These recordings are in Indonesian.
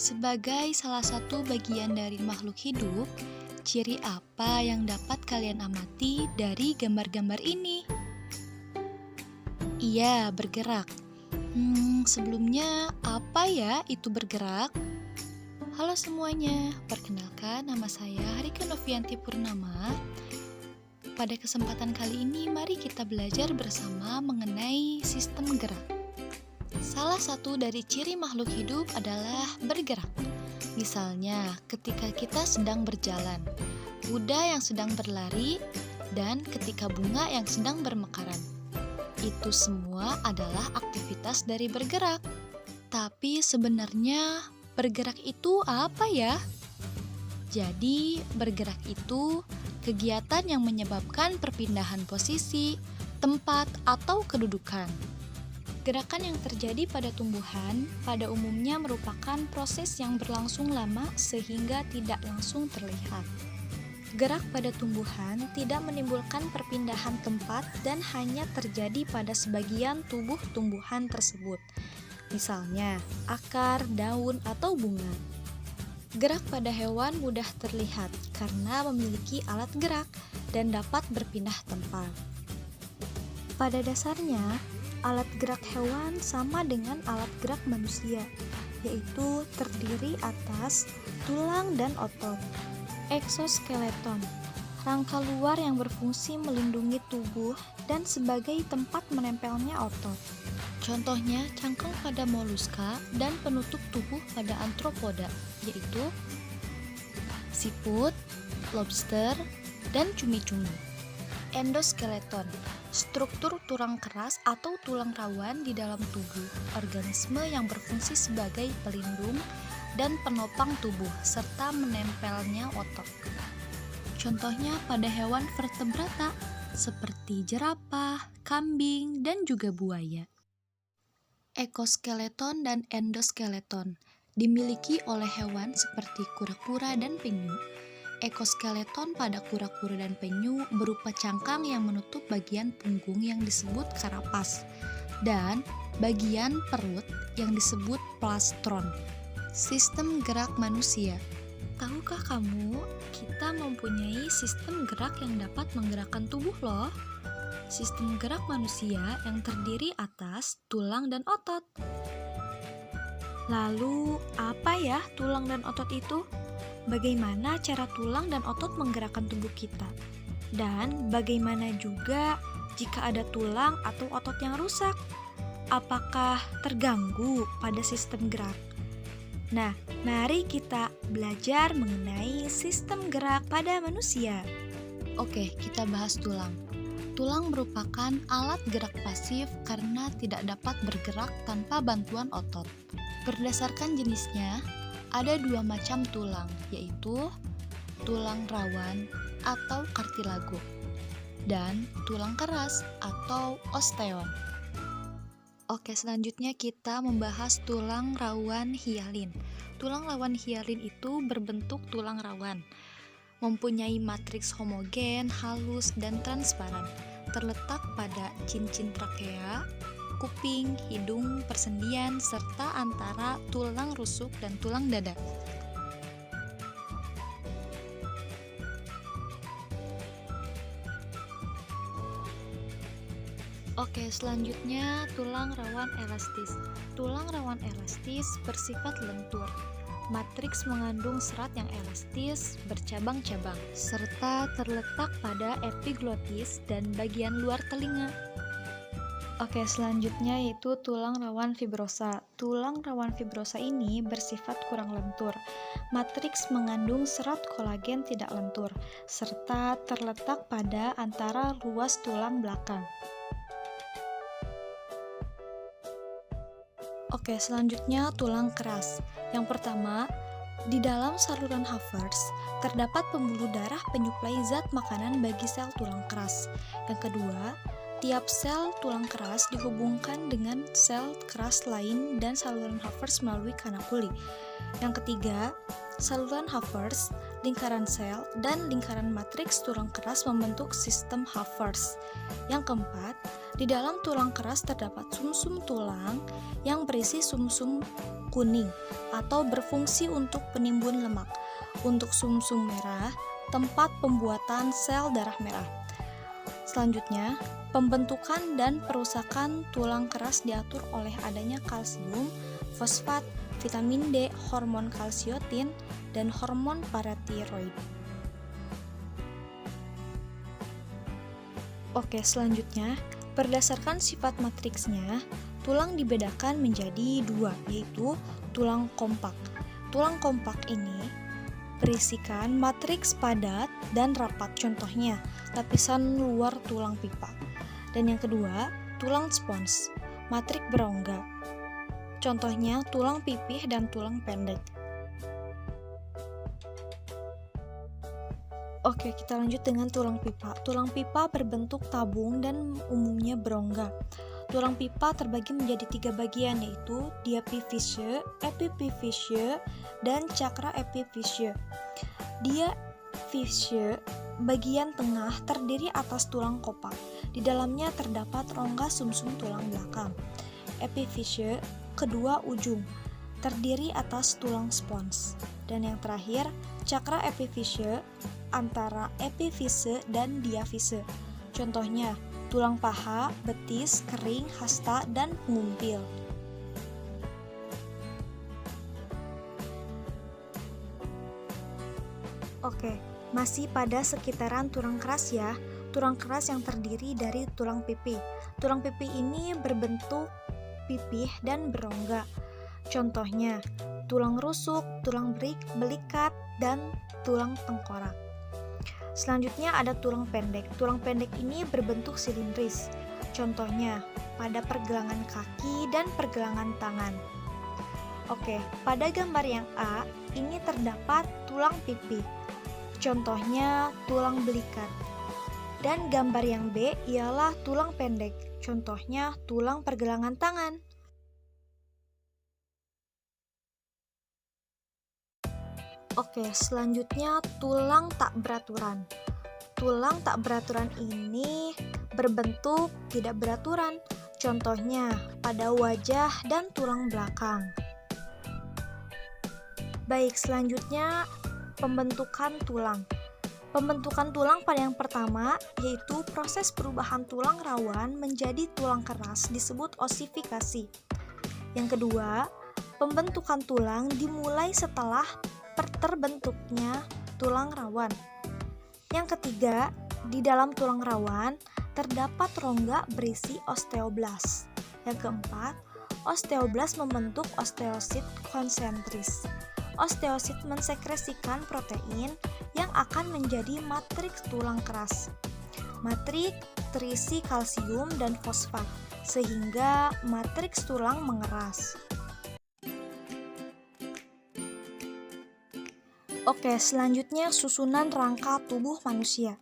Sebagai salah satu bagian dari makhluk hidup, ciri apa yang dapat kalian amati dari gambar-gambar ini? Iya, bergerak. Sebelumnya apa ya itu bergerak? Halo semuanya, perkenalkan nama saya Harika Novianti Purnama. Pada kesempatan kali ini, mari kita belajar bersama mengenai sistem gerak. Salah satu dari ciri makhluk hidup adalah bergerak. Misalnya, ketika kita sedang berjalan, kuda yang sedang berlari, dan ketika bunga yang sedang bermekaran. Itu semua adalah aktivitas dari bergerak. Tapi sebenarnya bergerak itu apa ya? Jadi, bergerak itu kegiatan yang menyebabkan perpindahan posisi, tempat, atau kedudukan. Gerakan yang terjadi pada tumbuhan pada umumnya merupakan proses yang berlangsung lama sehingga tidak langsung terlihat. Gerak pada tumbuhan tidak menimbulkan perpindahan tempat dan hanya terjadi pada sebagian tubuh tumbuhan tersebut. Misalnya, akar, daun, atau bunga. Gerak pada hewan mudah terlihat karena memiliki alat gerak dan dapat berpindah tempat. Pada dasarnya, alat gerak hewan sama dengan alat gerak manusia, yaitu terdiri atas tulang dan otot. Eksoskeleton, rangka luar yang berfungsi melindungi tubuh dan sebagai tempat menempelnya otot. Contohnya cangkang pada moluska dan penutup tubuh pada arthropoda, yaitu siput, lobster, dan cumi-cumi. Endoskeleton, struktur tulang keras atau tulang rawan di dalam tubuh organisme yang berfungsi sebagai pelindung dan penopang tubuh serta menempelnya otot. Contohnya pada hewan vertebrata seperti jerapah, kambing, dan juga buaya. Ekoskeleton dan endoskeleton dimiliki oleh hewan seperti kura-kura dan penyu. Ekoskeleton pada kura-kura dan penyu berupa cangkang yang menutup bagian punggung yang disebut karapas dan bagian perut yang disebut plastron. Sistem gerak manusia. Tahukah kamu, kita mempunyai sistem gerak yang dapat menggerakkan tubuh loh. Sistem gerak manusia yang terdiri atas tulang dan otot. Lalu, apa ya tulang dan otot itu? Bagaimana cara tulang dan otot menggerakkan tubuh kita? Dan bagaimana juga jika ada tulang atau otot yang rusak? Apakah terganggu pada sistem gerak? Nah, mari kita belajar mengenai sistem gerak pada manusia. Oke, kita bahas tulang. Tulang merupakan alat gerak pasif karena tidak dapat bergerak tanpa bantuan otot. Berdasarkan jenisnya, ada dua macam tulang, yaitu tulang rawan atau kartilago dan tulang keras atau osteon. Oke, selanjutnya kita membahas tulang rawan hialin. Tulang rawan hialin itu berbentuk tulang rawan, mempunyai matriks homogen, halus, dan transparan, terletak pada cincin trakea, kuping, hidung, persendian, serta antara tulang rusuk dan tulang dada. Oke, selanjutnya tulang rawan elastis. Tulang rawan elastis bersifat lentur. Matriks mengandung serat yang elastis, bercabang-cabang, serta terletak pada epiglotis dan bagian luar telinga. Oke, selanjutnya yaitu tulang rawan fibrosa. Tulang rawan fibrosa ini bersifat kurang lentur. Matriks mengandung serat kolagen tidak lentur, serta terletak pada antara ruas tulang belakang. Oke, selanjutnya tulang keras. Yang pertama, di dalam saluran Havertz terdapat pembuluh darah penyuplai zat makanan bagi sel tulang keras. Yang kedua, tiap sel tulang keras dihubungkan dengan sel keras lain dan saluran Havertz melalui kanakuli. Yang ketiga, Saluran Havers, lingkaran sel, dan lingkaran matriks tulang keras membentuk sistem Havers. Yang keempat, di dalam tulang keras terdapat sumsum tulang yang berisi sumsum kuning atau berfungsi untuk penimbun lemak. Untuk sumsum merah, tempat pembuatan sel darah merah. Selanjutnya, pembentukan dan perusakan tulang keras diatur oleh adanya kalsium, fosfat, vitamin D, hormon kalsiotin, dan hormon paratiroid. Oke, selanjutnya, berdasarkan sifat matriksnya, tulang dibedakan menjadi dua, yaitu tulang kompak. Tulang kompak ini berisikan matriks padat dan rapat, contohnya lapisan luar tulang pipa. Dan yang kedua, tulang spons, matriks berongga. Contohnya tulang pipih dan tulang pendek. Oke, kita lanjut dengan tulang pipa. Tulang pipa berbentuk tabung dan umumnya berongga. Tulang pipa terbagi menjadi 3 bagian, yaitu diapifise, epifise, dan cakra epifise. Diapifise bagian tengah terdiri atas tulang kompak. Di dalamnya terdapat rongga sumsum tulang belakang. Epifise kedua ujung terdiri atas tulang spons. Dan yang terakhir, cakra epifise antara epifise dan diafise. Contohnya, tulang paha, betis, kering, hasta, dan pengumpil. Oke, masih pada sekitaran tulang keras ya. Tulang keras yang terdiri dari tulang pipi. Tulang pipi ini berbentuk pipih dan berongga. Contohnya, tulang rusuk, tulang belikat, dan tulang tengkorak. Selanjutnya ada tulang pendek. Tulang pendek ini berbentuk silindris. Contohnya, pada pergelangan kaki dan pergelangan tangan. Oke, pada gambar yang A, ini terdapat tulang pipi. Contohnya, tulang belikat. Dan gambar yang B ialah tulang pendek. Contohnya, tulang pergelangan tangan. Oke, selanjutnya tulang tak beraturan. Tulang tak beraturan ini berbentuk tidak beraturan. Contohnya, pada wajah dan tulang belakang. Baik, selanjutnya pembentukan tulang. Pembentukan tulang pada yang pertama yaitu proses perubahan tulang rawan menjadi tulang keras disebut osifikasi. Yang kedua, pembentukan tulang dimulai setelah terbentuknya tulang rawan. Yang ketiga, di dalam tulang rawan terdapat rongga berisi osteoblas. Yang keempat, osteoblas membentuk osteosit konsentris. Osteosit mensekresikan protein yang akan menjadi matriks tulang keras. Matriks terisi kalsium dan fosfat, sehingga matriks tulang mengeras. Oke, selanjutnya susunan rangka tubuh manusia.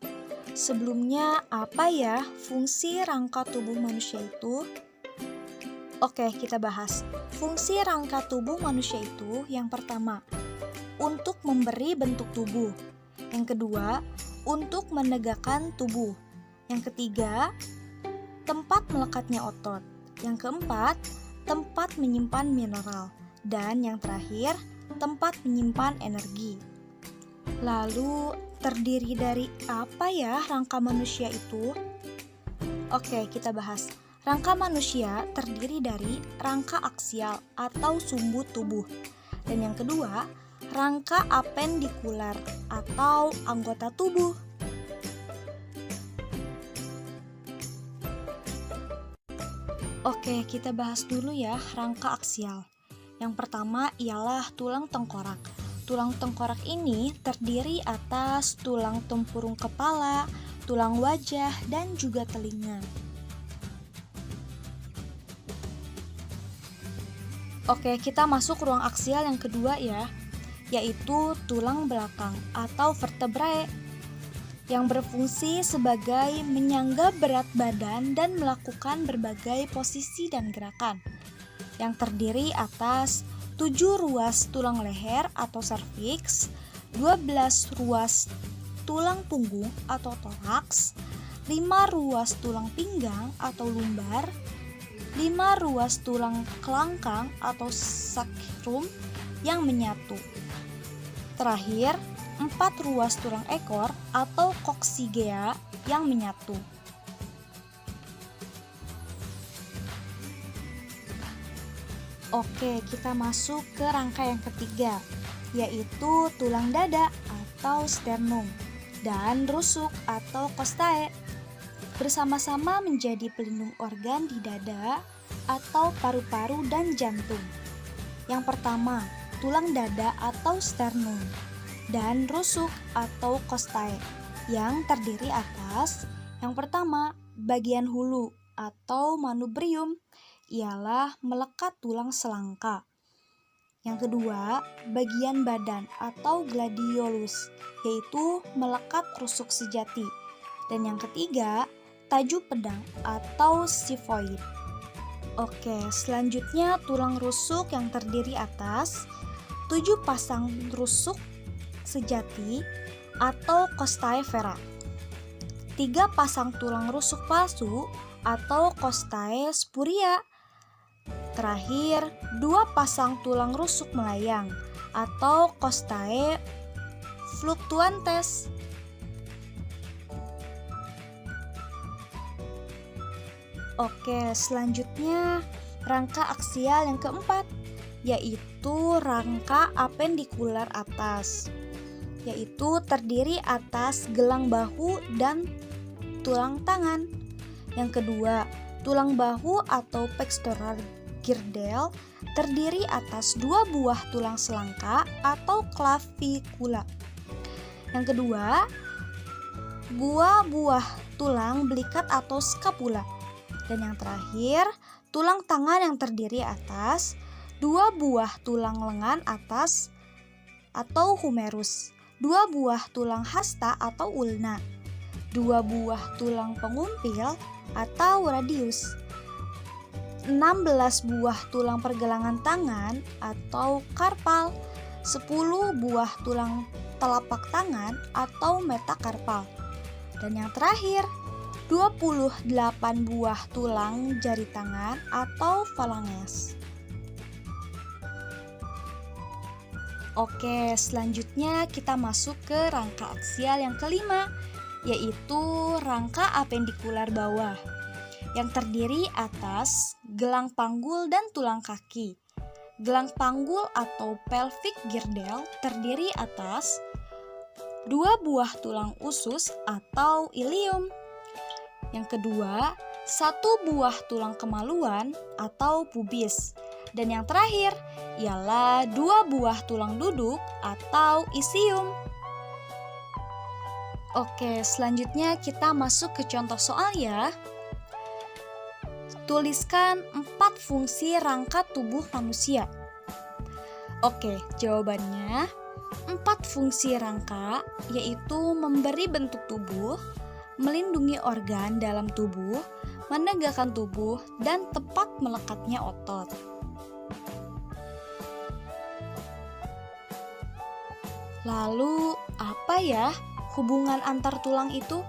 Sebelumnya, apa ya fungsi rangka tubuh manusia itu? Oke, kita bahas. Fungsi rangka tubuh manusia itu yang pertama, untuk memberi bentuk tubuh. Yang kedua, untuk menegakkan tubuh. Yang ketiga, tempat melekatnya otot. Yang keempat, tempat menyimpan mineral. Dan yang terakhir, tempat menyimpan energi. Lalu, terdiri dari apa ya rangka manusia itu? Oke, kita bahas. Rangka manusia terdiri dari rangka aksial atau sumbu tubuh. Dan yang kedua, rangka apendikular atau anggota tubuh. Oke, kita bahas dulu ya rangka aksial. Yang pertama ialah tulang tengkorak. Tulang tengkorak ini terdiri atas tulang tempurung kepala, tulang wajah, dan juga telinga. Oke, kita masuk ruang aksial yang kedua ya, yaitu tulang belakang atau vertebrae yang berfungsi sebagai menyangga berat badan dan melakukan berbagai posisi dan gerakan, yang terdiri atas 7 ruas tulang leher atau serviks, 12 ruas tulang punggung atau toraks, 5 ruas tulang pinggang atau lumbar, 5 ruas tulang kelangkang atau sacrum yang menyatu. Terakhir, 4 ruas tulang ekor atau coccygia yang menyatu. Oke, kita masuk ke rangka yang ketiga, yaitu tulang dada atau sternum dan rusuk atau costae. Bersama-sama menjadi pelindung organ di dada atau paru-paru dan jantung. Yang pertama, tulang dada atau sternum dan rusuk atau costae yang terdiri atas yang pertama, bagian hulu atau manubrium ialah melekat tulang selangka. Yang kedua, bagian badan atau gladiolus, yaitu melekat rusuk sejati. Dan yang ketiga, taju pedang atau xifoid. Oke, selanjutnya tulang rusuk yang terdiri atas 7 pasang rusuk sejati atau costae vera, 3 pasang tulang rusuk palsu atau costae spuria. Terakhir, 2 pasang tulang rusuk melayang atau costae fluctuantes. Oke, selanjutnya rangka aksial yang keempat, yaitu rangka apendikular atas, yaitu terdiri atas gelang bahu dan tulang tangan. Yang kedua, tulang bahu atau pectoral girdle terdiri atas 2 buah tulang selangka atau clavicula. Yang kedua, buah tulang belikat atau scapula. Dan yang terakhir, tulang tangan yang terdiri atas 2 buah tulang lengan atas atau humerus, 2 buah tulang hasta atau ulna, 2 buah tulang pengumpil atau radius, 16 buah tulang pergelangan tangan atau karpal, 10 buah tulang telapak tangan atau metakarpal. Dan yang terakhir, 28 buah tulang jari tangan atau falanges. Oke, selanjutnya kita masuk ke rangka aksial yang kelima, yaitu rangka apendikular bawah, yang terdiri atas gelang panggul dan tulang kaki. Gelang panggul atau pelvic girdle terdiri atas 2 buah tulang usus atau ilium. Yang kedua, 1 buah tulang kemaluan atau pubis. Dan yang terakhir ialah 2 buah tulang duduk atau isium. Oke, selanjutnya kita masuk ke contoh soal ya. Tuliskan 4 fungsi rangka tubuh manusia. Oke, jawabannya 4 fungsi rangka yaitu memberi bentuk tubuh, melindungi organ dalam tubuh, menegakkan tubuh, dan tepat melekatnya otot. Lalu, apa ya hubungan antar tulang itu?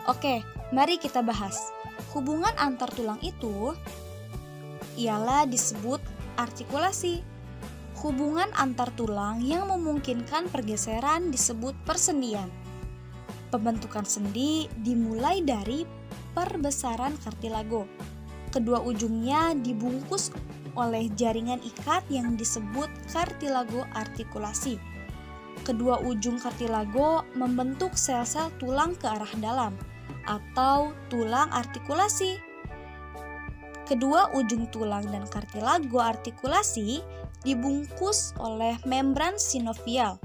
Oke, mari kita bahas. Hubungan antar tulang itu ialah disebut artikulasi. Hubungan antar tulang yang memungkinkan pergeseran disebut persendian. Pembentukan sendi dimulai dari perbesaran kartilago. Kedua ujungnya dibungkus oleh jaringan ikat yang disebut kartilago artikulasi. Kedua ujung kartilago membentuk sel-sel tulang ke arah dalam atau tulang artikulasi. Kedua ujung tulang dan kartilago artikulasi dibungkus oleh membran sinovial,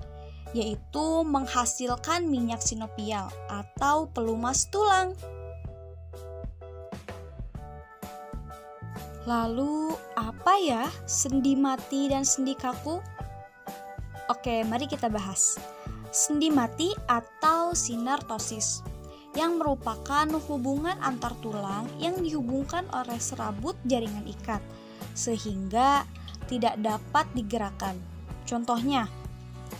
yaitu menghasilkan minyak sinovial atau pelumas tulang. Lalu, apa ya sendi mati dan sendi kaku? Oke, mari kita bahas. Sendi mati atau sinartosis, yang merupakan hubungan antar tulang yang dihubungkan oleh serabut jaringan ikat, sehingga tidak dapat digerakkan. Contohnya,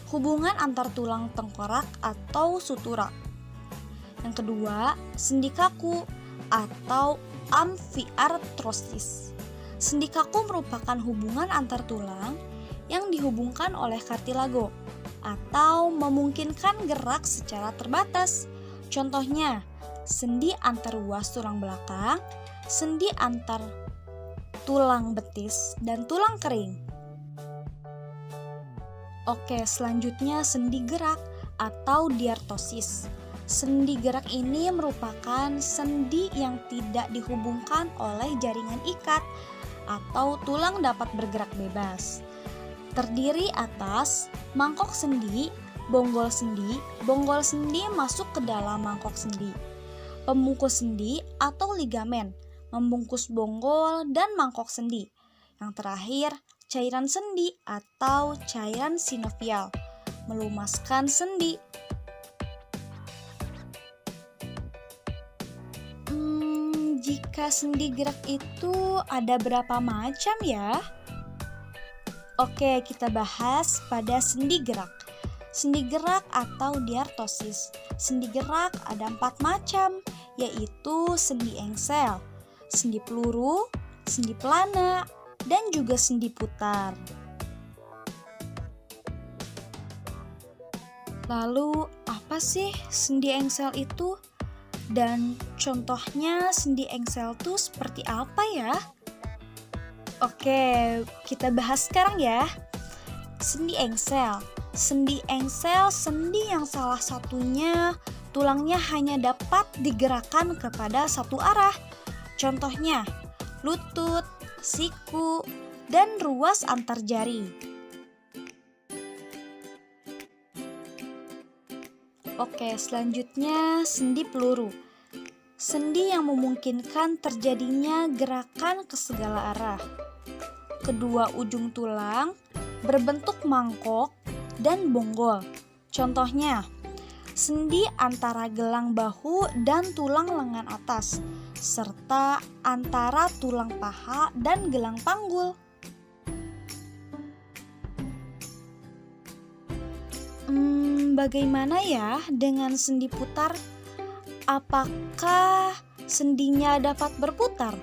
hubungan antar tulang tengkorak atau sutura. Yang kedua, sendi kaku atau amfiartrosis. Sendi kaku merupakan hubungan antar tulang yang dihubungkan oleh kartilago atau memungkinkan gerak secara terbatas. Contohnya, sendi antar ruas tulang belakang, sendi antar tulang betis, dan tulang kering. Oke, selanjutnya sendi gerak atau diartosis. Sendi gerak ini merupakan sendi yang tidak dihubungkan oleh jaringan ikat atau tulang dapat bergerak bebas. Terdiri atas mangkok sendi, bonggol sendi masuk ke dalam mangkok sendi, pembungkus sendi atau ligamen, membungkus bonggol dan mangkok sendi. Yang terakhir, cairan sendi atau cairan sinovial, melumaskan sendi. Jika sendi gerak itu ada berapa macam ya? Oke, kita bahas pada sendi gerak. Sendi gerak atau diartosis. Sendi gerak ada 4 macam, yaitu sendi engsel, sendi peluru, sendi pelana, dan juga sendi putar. Lalu, apa sih sendi engsel itu? Dan contohnya sendi engsel itu seperti apa ya? Oke, kita bahas sekarang ya. Sendi engsel. Sendi engsel sendi yang salah satunya tulangnya hanya dapat digerakkan kepada satu arah. Contohnya, lutut, siku, dan ruas antar jari. Oke, selanjutnya sendi peluru. Sendi yang memungkinkan terjadinya gerakan ke segala arah. Kedua ujung tulang berbentuk mangkok dan bonggol. Contohnya, sendi antara gelang bahu dan tulang lengan atas, serta antara tulang paha dan gelang panggul. Bagaimana ya dengan sendi putar? Apakah sendinya dapat berputar?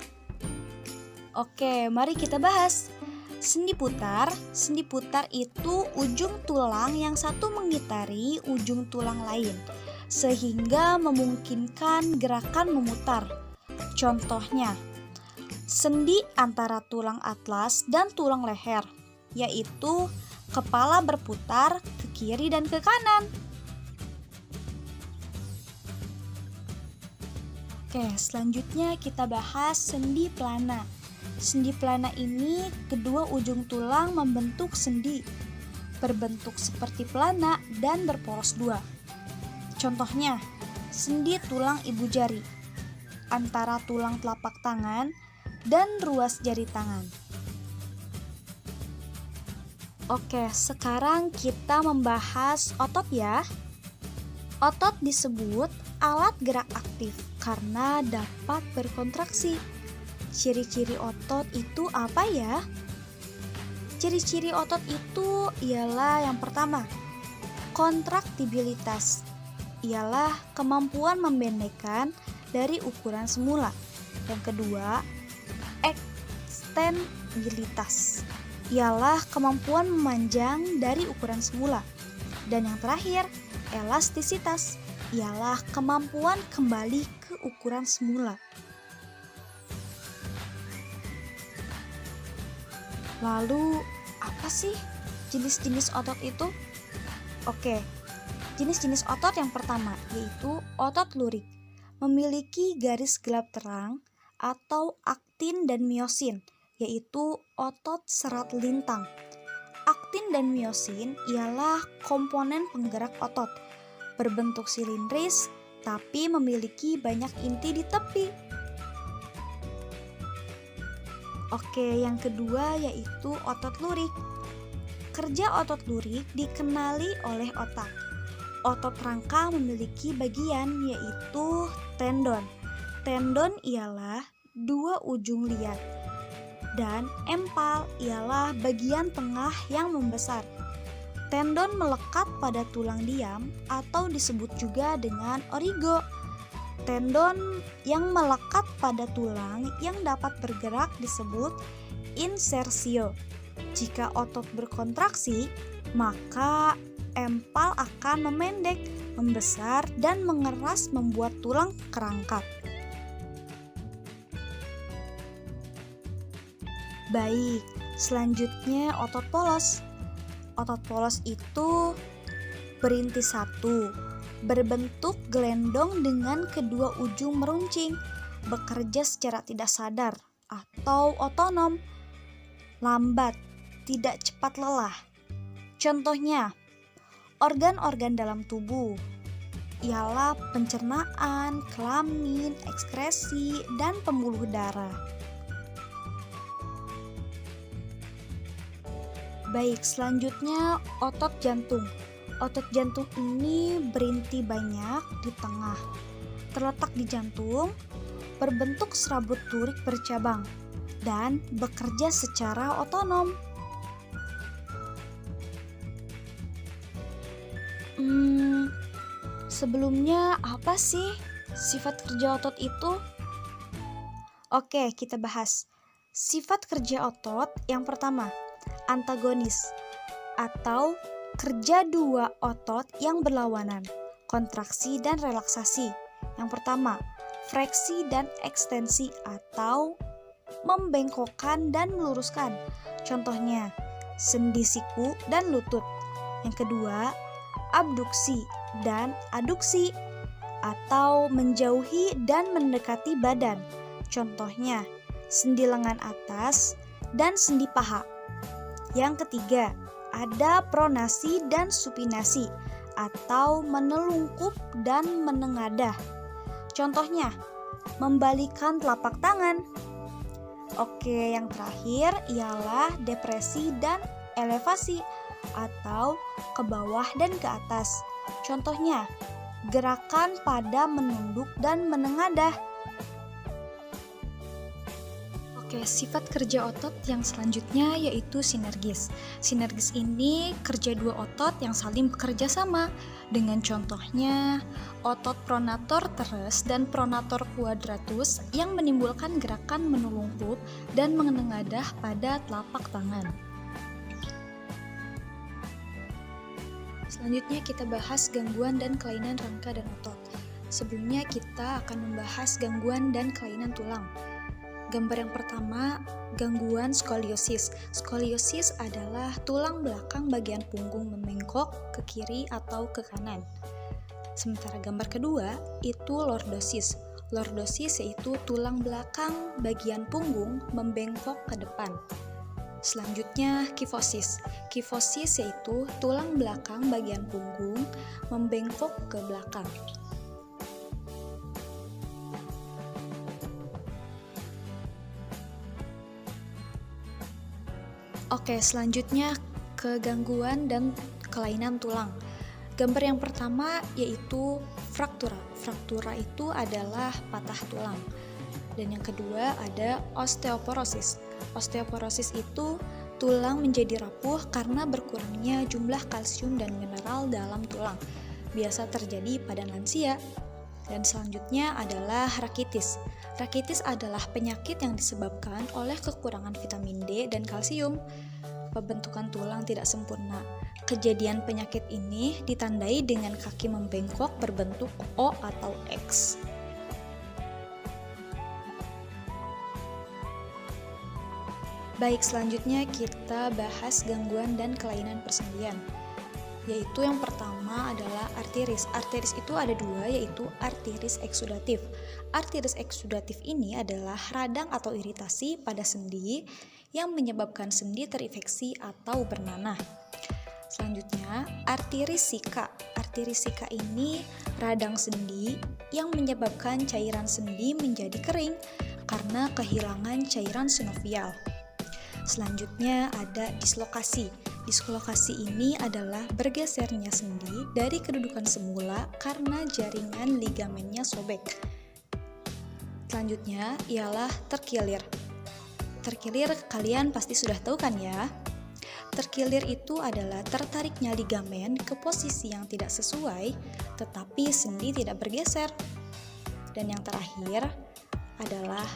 Oke, mari kita bahas. Sendi putar itu ujung tulang yang satu mengitari ujung tulang lain, sehingga memungkinkan gerakan memutar. Contohnya, sendi antara tulang atlas dan tulang leher, yaitu kepala berputar ke kiri dan ke kanan. Oke, selanjutnya kita bahas sendi pelana. Sendi pelana ini kedua ujung tulang membentuk sendi, berbentuk seperti pelana dan berporos dua. Contohnya, sendi tulang ibu jari, antara tulang telapak tangan dan ruas jari tangan. Oke, sekarang kita membahas otot ya. Otot disebut alat gerak aktif karena dapat berkontraksi. Ciri-ciri otot itu apa ya? Ciri-ciri otot itu ialah yang pertama, kontraktibilitas. Ialah kemampuan membendekkan dari ukuran semula. Yang kedua, ekstensibilitas. Ialah kemampuan memanjang dari ukuran semula. Dan yang terakhir, elastisitas. Ialah kemampuan kembali ke ukuran semula. Lalu, apa sih jenis-jenis otot itu? Oke, jenis-jenis otot yang pertama yaitu otot lurik. Memiliki garis gelap terang atau aktin dan miosin, yaitu otot serat lintang. Aktin dan miosin ialah komponen penggerak otot, berbentuk silindris tapi memiliki banyak inti di tepi. Oke, yang kedua yaitu otot lurik. Kerja otot lurik dikenali oleh otak. Otot rangka memiliki bagian yaitu tendon. Tendon ialah dua ujung liat. Dan empal ialah bagian tengah yang membesar. Tendon melekat pada tulang diam atau disebut juga dengan origo. Tendon yang melekat pada tulang yang dapat bergerak disebut insersio. Jika otot berkontraksi, maka empal akan memendek, membesar, dan mengeras membuat tulang kerangkat. Baik, selanjutnya otot polos. Otot polos itu berintis satu, berbentuk gelendong dengan kedua ujung meruncing, bekerja secara tidak sadar atau otonom, lambat, tidak cepat lelah. Contohnya, organ-organ dalam tubuh ialah pencernaan, kelamin, ekskresi, dan pembuluh darah. Baik, selanjutnya otot jantung. Otot jantung ini berinti banyak di tengah, terletak di jantung, berbentuk serabut lurik bercabang, dan bekerja secara otonom. Sebelumnya apa sih sifat kerja otot itu? Oke, kita bahas. Sifat kerja otot yang pertama, antagonis atau kerja dua otot yang berlawanan, kontraksi dan relaksasi. Yang pertama, fleksi dan ekstensi atau membengkokkan dan meluruskan. Contohnya, sendi siku dan lutut. Yang kedua, abduksi dan aduksi atau menjauhi dan mendekati badan. Contohnya, sendi lengan atas dan sendi paha. Yang ketiga, ada pronasi dan supinasi atau menelungkup dan menengadah. Contohnya, membalikkan telapak tangan. Oke, yang terakhir ialah depresi dan elevasi atau ke bawah dan ke atas. Contohnya, gerakan pada menunduk dan menengadah. Oke, sifat kerja otot yang selanjutnya yaitu sinergis. Sinergis ini kerja dua otot yang saling bekerja sama, dengan contohnya otot pronator teres dan pronator quadratus yang menimbulkan gerakan menelungkup dan menengadah pada telapak tangan. Selanjutnya kita bahas gangguan dan kelainan rangka dan otot. Sebelumnya kita akan membahas gangguan dan kelainan tulang. Gambar yang pertama, gangguan skoliosis. Skoliosis adalah tulang belakang bagian punggung membengkok ke kiri atau ke kanan. Sementara gambar kedua, itu lordosis. Lordosis yaitu tulang belakang bagian punggung membengkok ke depan. Selanjutnya, kifosis. Kifosis yaitu tulang belakang bagian punggung membengkok ke belakang. Oke, selanjutnya ke gangguan dan kelainan tulang. Gambar yang pertama yaitu fraktura. Fraktura itu adalah patah tulang. Dan yang kedua ada osteoporosis. Osteoporosis itu tulang menjadi rapuh karena berkurangnya jumlah kalsium dan mineral dalam tulang. Biasa terjadi pada lansia. Dan selanjutnya adalah rakitis. Rakitis adalah penyakit yang disebabkan oleh kekurangan vitamin D dan kalsium. Pembentukan tulang tidak sempurna. Kejadian penyakit ini ditandai dengan kaki membengkok berbentuk O atau X. Baik, selanjutnya kita bahas gangguan dan kelainan persendian. Yaitu yang pertama adalah arteris. Arteris itu ada dua, yaitu arteris eksudatif. Arteris eksudatif ini adalah radang atau iritasi pada sendi yang menyebabkan sendi terinfeksi atau bernanah. Selanjutnya, arteris sika. Arteris sika ini radang sendi yang menyebabkan cairan sendi menjadi kering karena kehilangan cairan sinovial. Selanjutnya ada dislokasi. Dislokasi ini adalah bergesernya sendi dari kedudukan semula karena jaringan ligamennya sobek. Selanjutnya ialah terkilir. Terkilir kalian pasti sudah tahu kan ya? Terkilir itu adalah tertariknya ligamen ke posisi yang tidak sesuai, tetapi sendi tidak bergeser. Dan yang terakhir adalah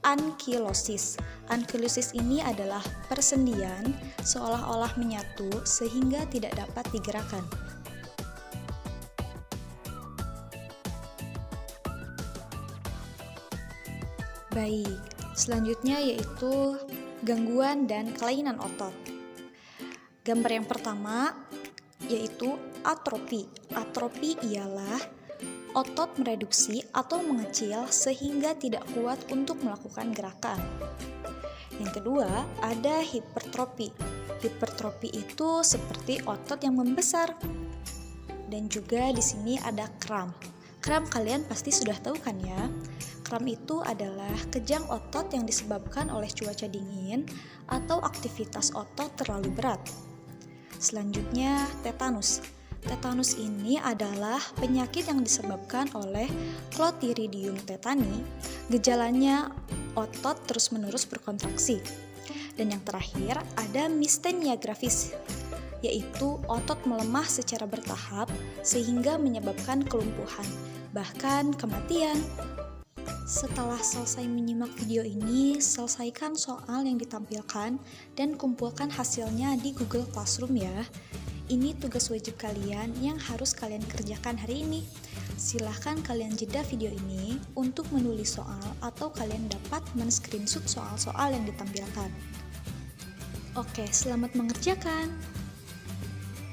ankilosis. Ankilosis ini adalah persendian seolah-olah menyatu sehingga tidak dapat digerakkan. Baik, selanjutnya yaitu gangguan dan kelainan otot. Gambar yang pertama yaitu atrofi. Atrofi ialah otot mereduksi atau mengecil sehingga tidak kuat untuk melakukan gerakan. Yang kedua, ada hipertrofi. Hipertrofi itu seperti otot yang membesar. Dan juga di sini ada kram. Kram kalian pasti sudah tahu kan ya? Kram itu adalah kejang otot yang disebabkan oleh cuaca dingin atau aktivitas otot terlalu berat. Selanjutnya, tetanus. Tetanus ini adalah penyakit yang disebabkan oleh Clostridium tetani. Gejalanya otot terus-menerus berkontraksi. Dan yang terakhir ada miastenia gravis, yaitu otot melemah secara bertahap sehingga menyebabkan kelumpuhan, bahkan kematian. Setelah selesai menyimak video ini, selesaikan soal yang ditampilkan dan kumpulkan hasilnya di Google Classroom ya. Ini tugas wajib kalian yang harus kalian kerjakan hari ini. Silahkan kalian jeda video ini untuk menulis soal atau kalian dapat men-screenshot soal-soal yang ditampilkan. Oke, selamat mengerjakan.